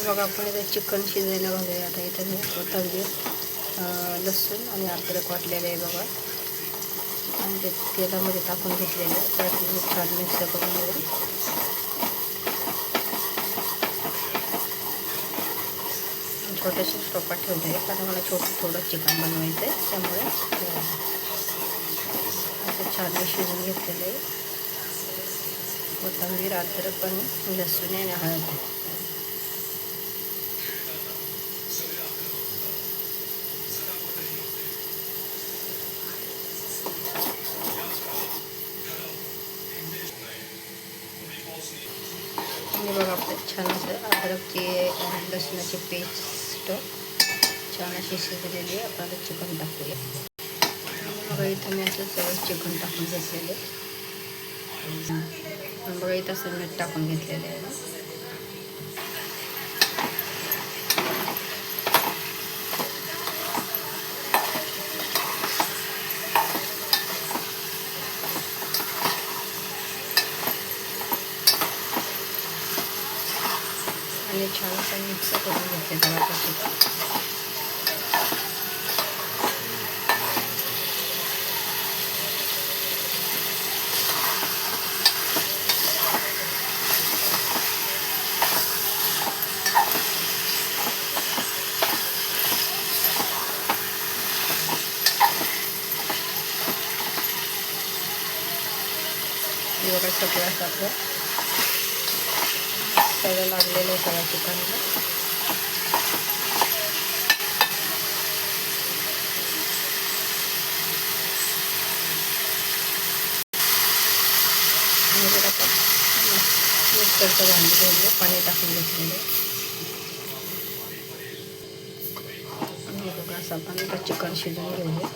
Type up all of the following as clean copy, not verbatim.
आणि बघा आपण इथे चिकन शिजायला घालूया. आता इथे मी कोथिंबीर, लसूण आणि अद्रक वाटलेलं आहे बघा, आणि ते तेलामध्ये टाकून घेतलेलं आहे. त्यात छान मिक्स करून घेऊन छोट्याशा स्टोपात ठेवले आहे, कारण मला थोडं चिकन बनवायचं आहे. त्यामुळे असं छान शिजून घेतलेलं आहे. कोथिंबीर, अद्रक आणि लसूण आणि हळद. आणि बघा आपलं छान असं अद्रकची आणि लसणाची पेस्ट छान अशी शिजलेली आहे. आपण चिकन टाकूया. बघा इथं मी असं सगळं चिकन टाकून घेतलेले. बघा इथं असं मीठ टाकून घेतलेलं आहे ना. आणि छान असं मिक्स करून घेतले बघा चिकन. बघा सगळं असं आपलं सगळं लागलेलं आहे सगळ्या चिकनला. आणि बघा आपण मिक्सरचं भांडं घेऊया, पाणी टाकून घेतलेलं आहे. आणि बघा असं आपण चिकन शिजवून घेऊया.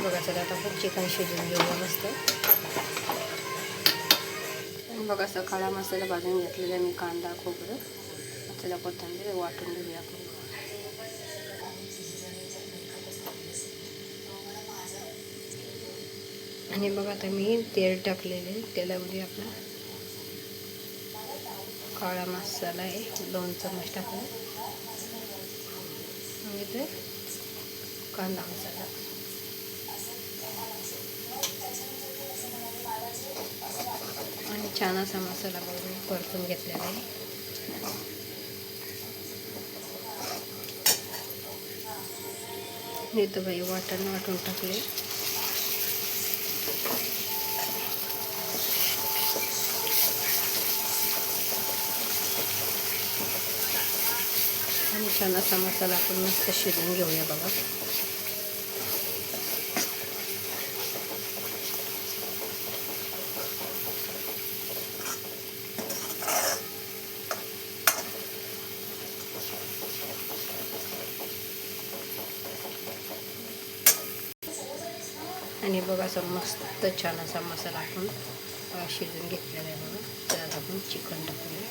बघा चला आता आपण चिकन शिजवून घेऊया मस्त. आणि बघा असं खडा मसाला भाजून घेतलेला मी, कांदा, खोबरं, त्याला कोथिंबीर वाटून घेऊया आपण. आणि बघा आता मी तेल टाकलेले. तेलामध्ये आपला काळा मसाला आहे 2 चमच टाकला, आणि ते कांदा मसाला. आणि छान असा मसाला परतून घेतलेला आहे. इथं बाई वाटण वाटून टाकले. आणि छान असा मसाला आपण मस्त शिजवून घेऊया बघा. आणि बघा असं मस्त छान असा मसाला आपण शिजून घेतलेला आहे बघा. त्यात आपण चिकन टाकूया.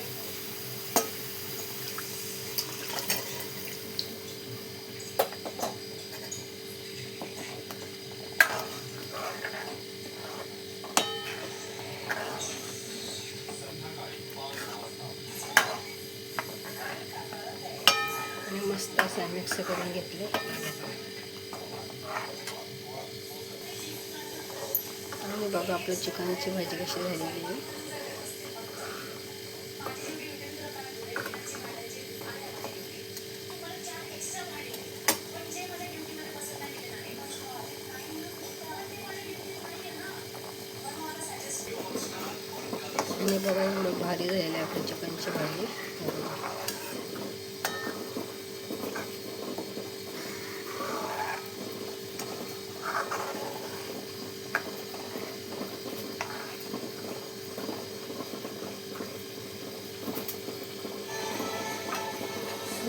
आणि मस्त असं मिक्स करून घेतले. आणि बघा आपलं चिकनची भाजी कशी झालेली आहे. आणि बघा एवढं भारी झालेलं आहे आपली चिकनची भाजी.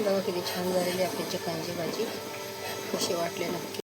बघा किती छान झालेली आपली चिकनची भाजी. कशी वाटली नक्की